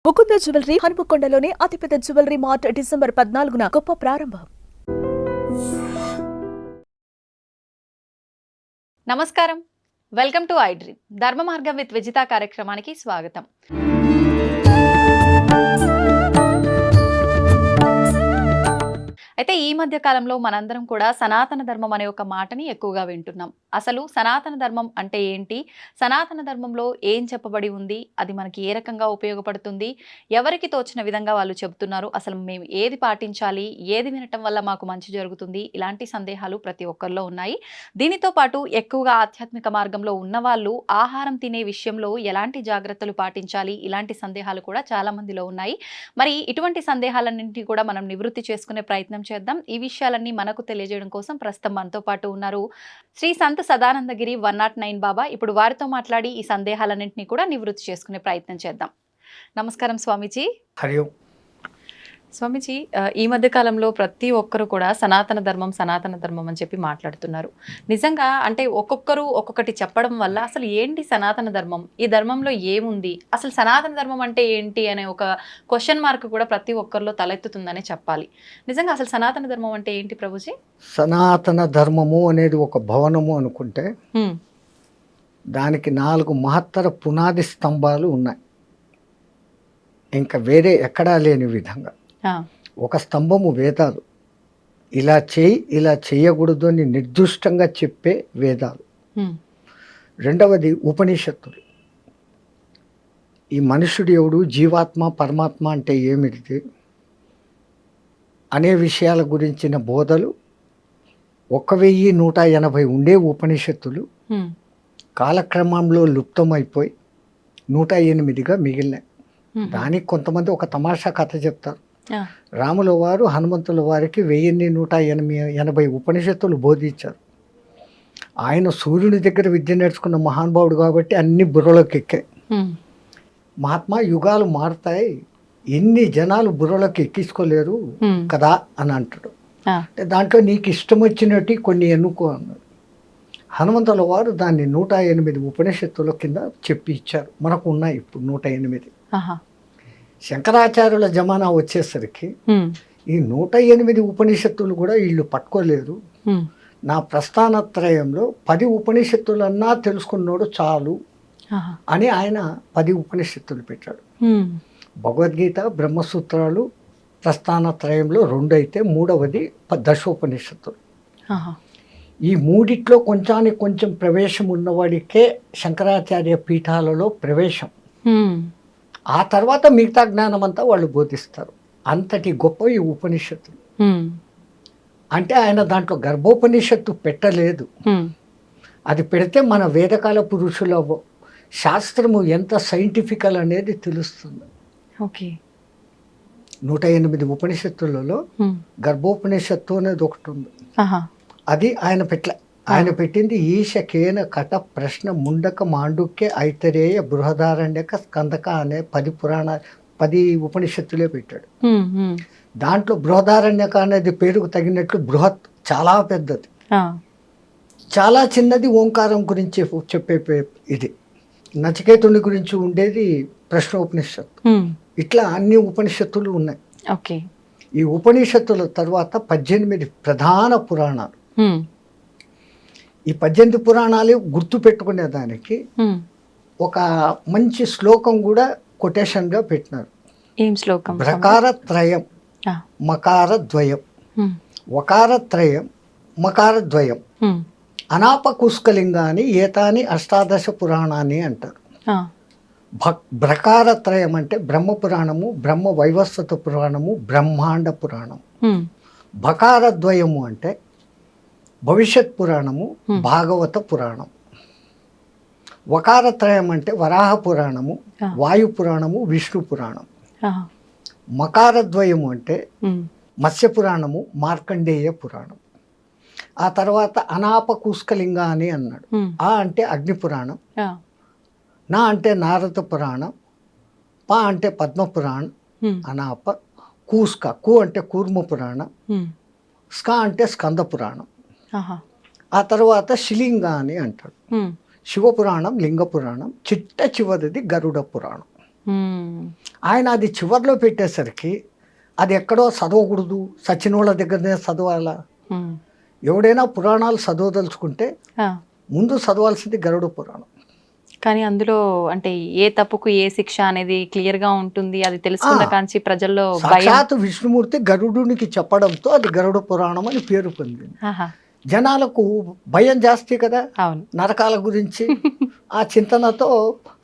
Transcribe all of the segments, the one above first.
Mukunda jewellery హనుమకొండలోని అతిపెద్ద jewellery mart December 14న గొప్ప ప్రారంభం. నమస్కారం, వెల్కమ్ టు ఐ డ్రీమ్. ధర్మ మార్గం విత్ విజిత కార్యక్రమానికి స్వాగతం. అయితే ఈ మధ్య కాలంలో మనందరం కూడా సనాతన ధర్మం అనే ఒక మాటని ఎక్కువగా వింటున్నాం. అసలు సనాతన ధర్మం అంటే ఏంటి, సనాతన ధర్మంలో ఏం చెప్పబడి ఉంది, అది మనకి ఏ రకంగా ఉపయోగపడుతుంది, ఎవరికి తోచిన విధంగా వాళ్ళు చెబుతున్నారు, అసలు మేము ఏది పాటించాలి, ఏది వినటం వల్ల మాకు మంచి జరుగుతుంది, ఇలాంటి సందేహాలు ప్రతి ఒక్కరిలో ఉన్నాయి. దీనితో పాటు ఎక్కువగా ఆధ్యాత్మిక మార్గంలో ఉన్నవాళ్ళు ఆహారం తినే విషయంలో ఎలాంటి జాగ్రత్తలు పాటించాలి, ఇలాంటి సందేహాలు కూడా చాలా మందిలో ఉన్నాయి. మరి ఇటువంటి సందేహాలన్నింటినీ కూడా మనం నివృత్తి చేసుకునే ప్రయత్నం చేద్దాం. ఈ విషయాలన్నీ మనకు తెలియజేయడం కోసం ప్రస్తుతం మనతో పాటు ఉన్నారు శ్రీ సంత్ సదానందగిరి 109 బాబా. ఇప్పుడు వారితో మాట్లాడి ఈ సందేహాలన్నింటినీ కూడా నివృత్తి చేసుకునే ప్రయత్నం చేద్దాం. నమస్కారం స్వామీజీ. హరి ఓం. స్వామీజీ, ఈ మధ్య కాలంలో ప్రతి ఒక్కరు కూడా సనాతన ధర్మం అని చెప్పి మాట్లాడుతున్నారు. నిజంగా అంటే ఒక్కొక్కరు ఒక్కొక్కటి చెప్పడం వల్ల అసలు ఏంటి సనాతన ధర్మం, ఈ ధర్మంలో ఏముంది, అసలు సనాతన ధర్మం అంటే ఏంటి అనే ఒక క్వశ్చన్ మార్క్ కూడా ప్రతి ఒక్కరిలో తలెత్తుతుందనే చెప్పాలి. నిజంగా అసలు సనాతన ధర్మం అంటే ఏంటి ప్రభుజీ? సనాతన ధర్మము అనేది ఒక భవనము అనుకుంటే దానికి 4 మహత్తర పునాది స్తంభాలు ఉన్నాయి, ఇంకా వేరే ఎక్కడా లేని విధంగా. ఒక స్తంభము వేదాలు, ఇలా చేయి ఇలా చేయకూడదు అని నిర్దిష్టంగా చెప్పే వేదాలు. రెండవది ఉపనిషత్తులు, ఈ మనుషుడు ఎవడు, జీవాత్మ పరమాత్మ అంటే ఏమిటి అనే విషయాల గురించిన బోధలు 1180 ఉండే ఉపనిషత్తులు కాలక్రమంలో లుప్తమైపోయి 108గా మిగిలినాయి. దానికి కొంతమంది ఒక తమాషా కథ చెప్తారు. రాముల వారు హనుమంతుల వారికి 1180 ఉపనిషత్తులు బోధించారు. ఆయన సూర్యుని దగ్గర విద్య నేర్చుకున్న మహానుభావుడు కాబట్టి అన్ని బుర్రలోకి ఎక్కాయి. మహాత్మా, యుగాలు మారుతాయి, ఎన్ని జనాలు బుర్రలోకి ఎక్కించుకోలేరు కదా అని అంటాడు. దాంట్లో నీకు ఇష్టం వచ్చినట్టు కొన్ని ఎన్నుకో అన్నాడు. హనుమంతుల వారు దాన్ని 108 ఉపనిషత్తుల కింద చెప్పి ఇచ్చారు. మనకు ఉన్నాయి ఇప్పుడు 108. శంకరాచార్యుల జమానా వచ్చేసరికి ఈ 108 ఉపనిషత్తులు కూడా వీళ్ళు పట్టుకోలేరు. నా ప్రస్థానత్రయంలో 10 ఉపనిషత్తులన్నా తెలుసుకున్నాడు చాలు అని ఆయన 10 ఉపనిషత్తులు పెట్టాడు. భగవద్గీత, బ్రహ్మసూత్రాలు ప్రస్థానత్రయంలో 2 అయితే 3వది దశోపనిషత్తులు. ఈ మూడిట్లో కొంచానికి కొంచెం ప్రవేశం ఉన్నవాడికే శంకరాచార్య పీఠాలలో ప్రవేశం. ఆ తర్వాత మిగతా జ్ఞానం అంతా వాళ్ళు బోధిస్తారు. అంతటి గొప్ప ఈ ఉపనిషత్తులు. అంటే ఆయన దాంట్లో గర్భోపనిషత్తు పెట్టలేదు. అది పెడితే మన వేదకాల పురుషుల శాస్త్రము ఎంత సైంటిఫికల్ అనేది తెలుస్తుంది. 108 ఉపనిషత్తులలో గర్భోపనిషత్తు అనేది ఒకటి ఉంది. అది ఆయన ఆయన పెట్టింది ఈశకేన కట ప్రశ్న ముండక మాండుక్య ఐతరేయ బృహదారణ్యక స్కందక అనే 10 ఉపనిషత్తులే పెట్టాడు. దాంట్లో బృహదారణ్యక అనేది పేరుకు తగినట్లు బృహత్ చాలా పెద్దది, చాలా చిన్నది ఓంకారం గురించి చెప్పే ఇది. నచికేతుని గురించి ఉండేది ప్రశ్నోపనిషత్తు. ఇట్లా అన్ని ఉపనిషత్తులు ఉన్నాయి. ఈ ఉపనిషత్తుల తర్వాత 18 ప్రధాన పురాణాలు. ఈ 18 పురాణాలు గుర్తు పెట్టుకునేదానికి ఒక మంచి శ్లోకం కూడా కొటేషన్గా పెట్టినారు. ఏం శ్లోకం? ప్రకారత్రయం మకారద్వయం, వకారత్రయం మకారద్వయం, అనాపకుష్కలింగాని ఏతాని 18 పురాణాన్ని అంటారు. ప్రకారత్రయం అంటే బ్రహ్మపురాణము, బ్రహ్మ వైవస్వత పురాణము, బ్రహ్మాండ పురాణం. భకారద్వయము అంటే భవిష్యత్ పురాణము, భాగవత పురాణం. వకారత్రయం అంటే వరాహ పురాణము, వాయు పురాణము, విష్ణు పురాణం. మకారద్వయము అంటే మత్స్య పురాణము, మార్కండేయ పురాణం. ఆ తర్వాత అనాపకుష్కలింగ అని అన్నాడు. ఆ అంటే అగ్ని పురాణం, నా అంటే నారద పురాణం, పా అంటే పద్మ పురాణం, అనాప. కూస్క, కు అంటే కూర్మ పురాణం, స్క అంటే స్కంద పురాణం. ఆ తర్వాత శిలింగ అని అంటాడు. శివపురాణం, లింగ పురాణం, చిట్ట చివరిది గరుడ పురాణం. ఆయన అది చివర్లో పెట్టేసరికి అది ఎక్కడో చదవకూడదు, సచినోళ్ళ దగ్గరనే చదవాలా. ఎవడైనా పురాణాలు చదవదలుచుకుంటే ముందు చదవాల్సింది గరుడ పురాణం. కానీ అందులో అంటే ఏ తప్పుకు ఏ శిక్ష అనేది క్లియర్ గా ఉంటుంది, అది తెలుసుకున్న కాంచి ప్రజల్లో సాక్షాత్ విష్ణుమూర్తి గరుడునికి చెప్పడంతో అది గరుడ పురాణం అని పేరు పొందింది. జనాలకు భయం జాస్తి కదా అవును నరకాల గురించి, ఆ చింతనతో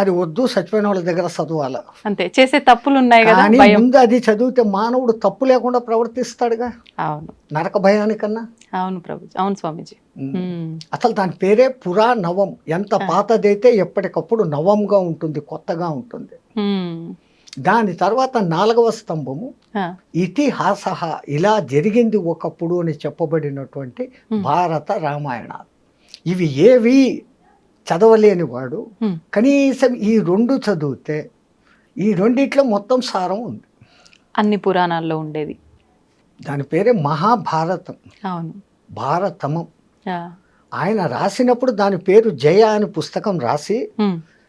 అది వద్దు, చచ్చిపోయిన వాళ్ళ దగ్గర చదవాలా. అంతే, చేసే తప్పులు ఉన్నాయి కదా, కానీ భయం. ముందు అది చదివితే మానవుడు తప్పు లేకుండా ప్రవర్తిస్తాడుగా అవును నరక భయానికన్నా. అవును ప్రభు, అవును స్వామీజీ. అసలు దాని పేరే పురా నవం. ఎంత పాతదైతే ఎప్పటికప్పుడు నవంగా ఉంటుంది, కొత్తగా ఉంటుంది. దాని తర్వాత 4వ స్తంభము ఇతిహాస, ఇలా జరిగింది ఒకప్పుడు అని చెప్పబడినటువంటి భారత రామాయణాలు. ఇవి ఏవి చదవలేని వాడు కనీసం ఈ 2 చదివితే ఈ రెండిట్లో మొత్తం సారం ఉంది. అన్ని పురాణాల్లో ఉండేది. దాని పేరే మహాభారతం. అవును, భారతమం. ఆయన రాసినప్పుడు దాని పేరు జయ అని పుస్తకం రాసి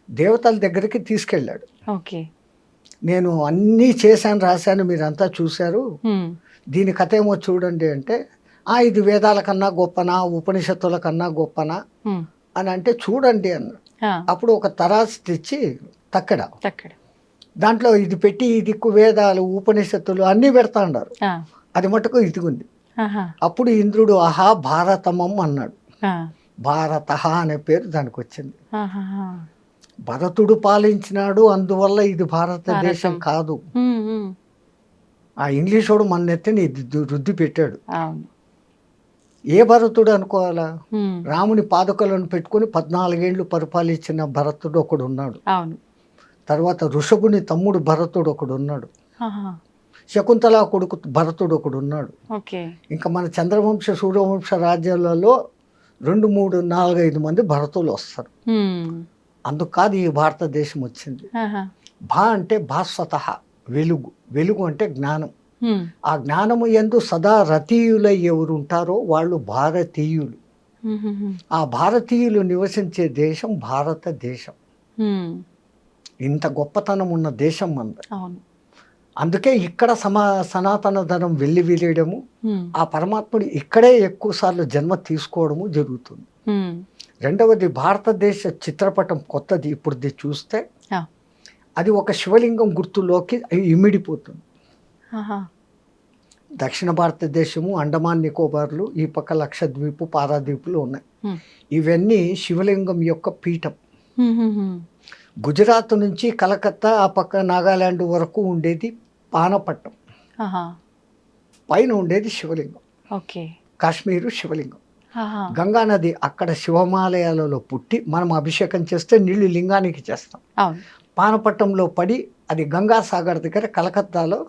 దేవతల దగ్గరికి తీసుకెళ్ళాడు. ఓకే, నేను అన్నీ చేశాను, రాశాను, మీరంతా చూశారు, దీని కథ ఏమో చూడండి అంటే, ఇది వేదాల కన్నా గొప్పనా, ఉపనిషత్తుల కన్నా గొప్పనా అని అంటే, చూడండి అన్న. అప్పుడు ఒక తరాసు తెచ్చి తక్కడ దాంట్లో ఇది పెట్టి, ఈ దిక్కు వేదాలు ఉపనిషత్తులు అన్నీ పెడతా ఉన్నారు, అది మటుకు ఇదిగుంది. అప్పుడు ఇంద్రుడు ఆహా భారతమం అన్నాడు. భారత అనే పేరు దానికి వచ్చింది. భరతుడు పాలించినాడు, అందువల్ల ఇది భారతదేశం కాదు. ఆ ఇంగ్లీషోడు మన నెత్తిని రుద్ది పెట్టాడు. ఏ భరతుడు అనుకోవాలా? రాముని పాదుకలను పెట్టుకుని 14 ఏళ్ళు పరిపాలించిన భరతుడు ఒకడు ఉన్నాడు. తర్వాత ఋషభుని తమ్ముడు భరతుడు ఒకడు ఉన్నాడు. శకుంతల కొడుకు భరతుడు ఒకడు ఉన్నాడు. ఇంకా మన చంద్రవంశ సూర్యవంశ రాజ్యాలలో 2, 3, 4, 5 మంది భరతులు వస్తారు. అందుకు కాదు ఈ భారతదేశం వచ్చింది. భా అంటే భాస్వత, వెలుగు. వెలుగు అంటే జ్ఞానం. ఆ జ్ఞానము యందు సదా రతీయులై ఎవరు ఉంటారో వాళ్ళు భారతీయులు. ఆ భారతీయులు నివసించే దేశం భారతదేశం. ఇంత గొప్పతనం ఉన్న దేశం మనది. అందుకే ఇక్కడ సనాతన ధనం వెళ్ళి వీలేయడము, ఆ పరమాత్ముడు ఇక్కడే ఎక్కువ సార్లు జన్మ తీసుకోవడము జరుగుతుంది. రెండవది, భారతదేశ చిత్రపటం కొత్తది. ఇప్పుడు చూస్తే అది ఒక శివలింగం గుర్తులోకి ఇమిడిపోతుంది. దక్షిణ భారతదేశము, అండమాన్ నికోబార్లు, ఈ పక్క లక్షద్వీపు, పారాదీపులు ఉన్నాయి. ఇవన్నీ శివలింగం యొక్క పీఠం. గుజరాత్ నుంచి కలకత్తా, ఆ పక్క నాగాలాండ్ వరకు ఉండేది పానపట్టం. పైన ఉండేది శివలింగం. కాశ్మీరు శివలింగం. గంగా నది అక్కడ శివమాలయాలలో పుట్టి మనం అభిషేకం చేస్తే నీళ్లు లింగానికి చేస్తాం. పానపట్టంలో పడి అది గంగా సాగర్ దగ్గర కలకత్తాలో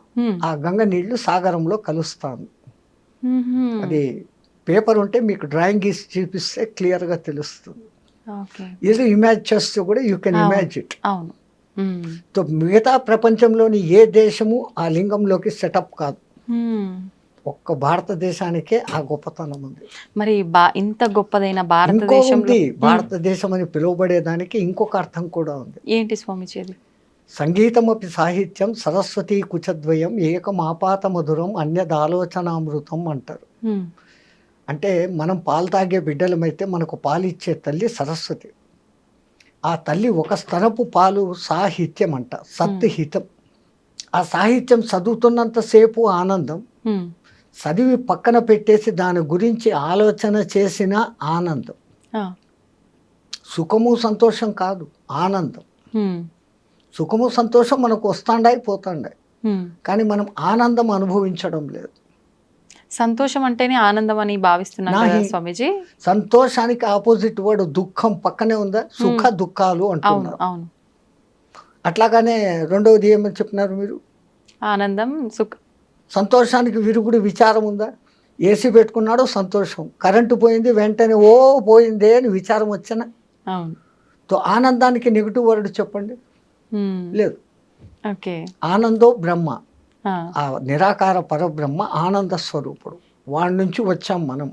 ఆ గంగ నీళ్లు సాగరంలో కలుస్తాను. అది పేపర్ ఉంటే మీకు డ్రాయింగ్ గీసి చూపిస్తే క్లియర్గా తెలుస్తుంది. ఇది ఇమాజిన్ చేస్తే కూడా యూ కెన్ ఇమాజిన్. సో మిగతా ప్రపంచంలోని ఏ దేశము ఆ లింగంలోకి సెటప్ కాదు. ఒక్క భారతదేశానికే ఆ గొప్పతనం ఉంది. మరి ఇంత గొప్పదైన భారతదేశం భారతదేశం అని పిలువబడేదానికి ఇంకొక అర్థం కూడా ఉంది. ఏంటి స్వామిజీ? సంగీతమపి సాహిత్యం సరస్వతీ కుచద్వయం ఏకమాపాత మధురం అన్యదాలోచనామృతం అంటారు. అంటే మనం పాలు తాగే బిడ్డలమైతే మనకు పాలు ఇచ్చే తల్లి సరస్వతి. ఆ తల్లి ఒక స్తనపు పాలు సాహిత్యం అంట, సత్హితం. ఆ సాహిత్యం చదువుతున్నంతసేపు ఆనందం, చదివి పక్కన పెట్టేసి దాని గురించి ఆలోచన చేసిన ఆనందం. సుఖము సంతోషం కాదు, ఆనందం. సుఖము సంతోషం మనకు వస్తాండాయి పోతాండాయి, కానీ మనం ఆనందం అనుభవించడం లేదు. సంతోషం అంటేనే ఆనందం అని భావిస్తున్నారు స్వామీజీ. సంతోషానికి ఆపోజిట్ వర్డ్ దుఃఖం పక్కనే ఉందా? సుఖ దుఃఖాలు అంటున్నారు. అట్లాగానే రెండవది ఏమని చెప్పినారు మీరు? ఆనందం, సుఖ. సంతోషానికి విరుగుడు విచారం ఉందా? ఏసీ పెట్టుకున్నాడు సంతోషం, కరెంటు పోయింది వెంటనే ఓ పోయిందే అని విచారం వచ్చిన. ఆనందానికి నెగిటివ్ వర్డ్ చెప్పండి. లేదు. ఆనందో బ్రహ్మ, ఆ నిరాకార పరబ్రహ్మ ఆనంద స్వరూపుడు. వాడి నుంచి వచ్చాం మనం.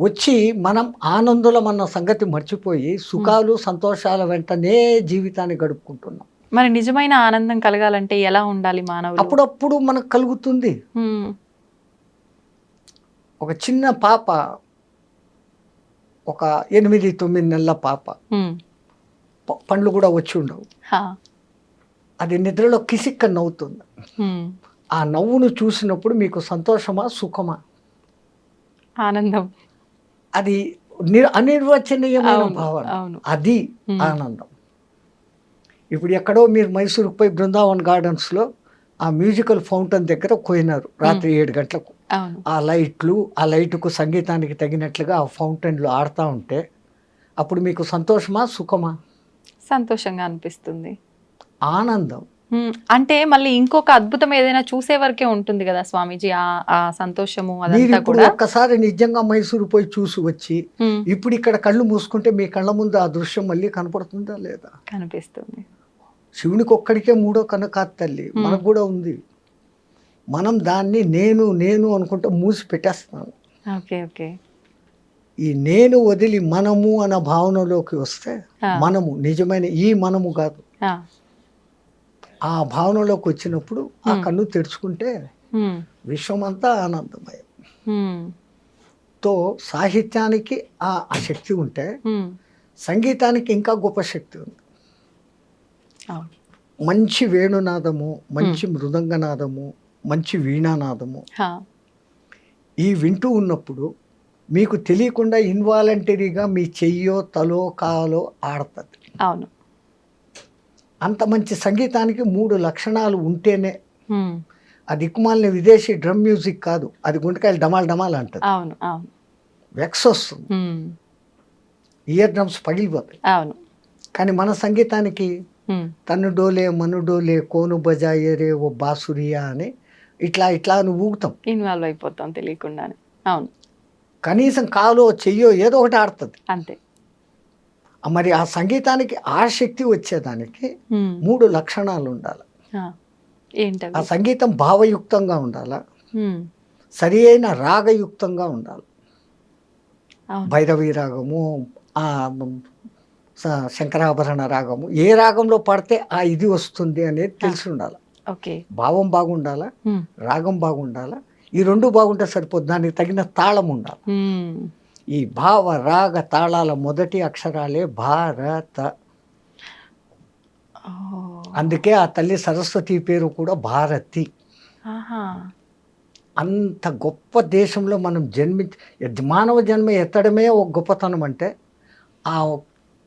వచ్చి మనం ఆనందులం అన్న సంగతి మర్చిపోయి సుఖాలు సంతోషాల వెంటనే జీవితాన్ని గడుపుకుంటున్నాం. మరి నిజమైన ఆనందం కలగాలంటే ఎలా ఉండాలి మానవులు? అప్పుడప్పుడు మనకు కలుగుతుంది. హ్మ్. ఒక చిన్న పాప, ఒక 8-9 నెలల పాప, హ్మ్. పండ్లు కూడా వచ్చి ఉండవు, హా. అది నిద్రలో కిసిక్క నవ్వుతుంది. హ్మ్. ఆ నవ్వును చూసినప్పుడు మీకు సంతోషమా సుఖమా? ఆనందం. అది అనిర్వచనీయమైన అవును, భావన. అవును. అది హ్మ్. ఆనందం. ఇప్పుడు ఎక్కడో మీరు మైసూరుకు పోయి బృందావన్ గార్డెన్స్లో ఆ మ్యూజికల్ ఫౌంటైన్ దగ్గర పోయినారు రాత్రి 7 గంటలకు. అవును. ఆ లైటుకు సంగీతానికి తగినట్లుగా ఆ ఫౌంటైన్లో ఆడుతూ ఉంటే అప్పుడు మీకు సంతోషమా సుఖమా? సంతోషంగా అనిపిస్తుంది. ఆనందం. అంటే మళ్ళీ ఇంకొక అద్భుతం ఏదైనా చూసే వరకే ఉంటుంది కదా స్వామీజీ, ఆ సంతోషము మీరు అదంతా ఇప్పుడు కూడా. ఒక్కసారి నిజంగా మైసూరు పోయి చూసి వచ్చి హ్మ్. ఇప్పుడు ఇక్కడ కళ్ళు మూసుకుంటే మీ కళ్ళ ముందు ఆ దృశ్యం మళ్ళీ కనపడుతుందా లేదా? కనిపిస్తుంది. శివునికి ఒక్కడికే మూడో కన్ను కాదు తల్లి, మనకు కూడా ఉంది. మనం దాన్ని నేను అనుకుంటే మూసి పెట్టేస్తాం. Okay, okay. ఈ నేను వదిలి మనము అన్న భావనలోకి వస్తే ఆ. మనము నిజమైన ఈ మనము కాదు. ఆ. ఆ భావనలోకి వచ్చినప్పుడు ఆ కన్ను తెరుచుకుంటే హ్మ్. విశ్వమంతా ఆనందమయం. హ్మ్. తో సాహిత్యానికి ఆ శక్తి ఉంటే హ్మ్. సంగీతానికి ఇంకా గొప్ప శక్తి ఉంది. అవును. మంచి వేణునాదము, మంచి మృదంగనాదము, మంచి వీణానాదము హా. ఈ వింటూ ఉన్నప్పుడు మీకు తెలియకుండా ఇన్వాలంటరీగా మీ చెయ్యో తలో కాలో ఆడుతుంది. అవును. అంత మంచి సంగీతానికి 3 లక్షణాలు ఉంటేనే. హ్మ్. అది దిక్కుమాలిన విదేశీ డ్రమ్ మ్యూజిక్ కాదు, అది గుంటకాయలు డమాల్ డమాల్ అంటది, అవును, అవును. వెక్స్ వస్తుంది, హ్మ్. ఇయర్ డ్రమ్స్ పగిలిపోతాయి. అవును. కానీ మన సంగీతానికి హ్మ్. తను డోలే మను డోలే కోను బజాయే రే ఓ బాసురియా అని ఇట్లా నువ్వు ఊగుతాం. ఇన్వాల్వ్ అయిపోతాం తెలియకుండానే. అవును. కనీసం కాలో చెయ్యో ఏదో ఒకటి ఆడుతుంది. అంతే. మరి ఆ సంగీతానికి ఆ శక్తి వచ్చేదానికి హ్మ్. 3 లక్షణాలు ఉండాలి. ఆ. ఏంటవి? ఆ సంగీతం భావయుక్తంగా ఉండాలి, హ్మ్. సరి అయిన రాగయుక్తంగా ఉండాలి. అవును. భైరవి రాగము, ఆ శంకరాభరణ రాగము, ఏ రాగంలో పడితే ఆ ఇది వస్తుంది అనేది తెలిసి ఉండాలి. ఓకే. భావం బాగుండాలా, హ్మ్. రాగం బాగుండాలా, ఈ 2 బాగుంటే సరిపోదు, దానికి తగిన తాళం ఉండాలి. హ్మ్. ఈ భావ రాగ తాళాల మొదటి అక్షరాలే భారత. ఓహ్! అందుకే ఆ తల్లి సరస్వతి పేరు కూడా భారతి. ఆహా! అంత గొప్ప దేశంలో మనం మానవ జన్మ ఎత్తడమే ఒక గొప్పతనం అంటే ఆ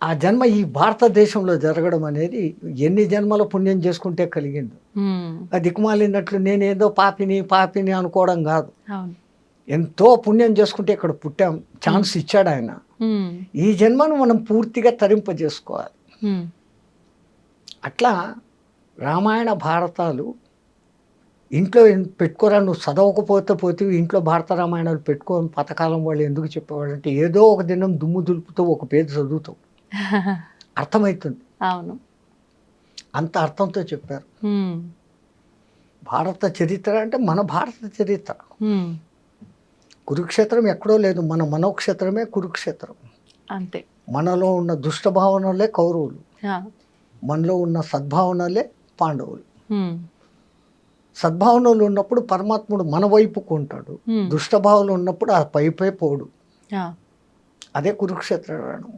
ఆ జన్మ ఈ భారతదేశంలో జరగడం అనేది ఎన్ని జన్మల పుణ్యం చేసుకుంటే కలిగింది. హ్మ్. ఆ దిక్కుమాలినట్లు నేనేదో పాపిని అనుకోవడం కాదు. అవును. ఎంతో పుణ్యం చేసుకుంటే ఇక్కడ పుట్టాం, ఛాన్స్ ఇచ్చాడు ఆయన. హ్మ్. ఈ జన్మను మనం పూర్తిగా తరింపజేసుకోవాలి. హ్మ్. అట్లా రామాయణ భారతాలు ఇంట్లో పెట్టుకోరా, నువ్వు చదవకపోతే పోతే ఇంట్లో భారత రామాయణాలు పెట్టుకోని పథకాలం వాళ్ళు ఎందుకు చెప్పేవాడు అంటే ఏదో ఒక దినం దుమ్ము దులుపుతూ ఒక పేరు చదువుతావు, అర్థమవుతుంది. అవును. అంత అర్థంతో చెప్పారు. హ్మ్. భారత చరిత్ర అంటే మన భారత చరిత్ర. హ్మ్. కురుక్షేత్రం ఎక్కడో లేదు, మన మనోక్షేత్రమే కురుక్షేత్రం. అంతే. మనలో ఉన్న దుష్ట భావనలే కౌరవులు, ఆ. మనలో ఉన్న సద్భావనలే పాండవులు. హ్మ్. సద్భావనలు ఉన్నప్పుడు పరమాత్ముడు మన వైపుకు ఉంటాడు, హ్మ్. దుష్టభావనలు ఉన్నప్పుడు ఆ పైపై పోడు. ఆ. అదే కురుక్షేత్ర రణం.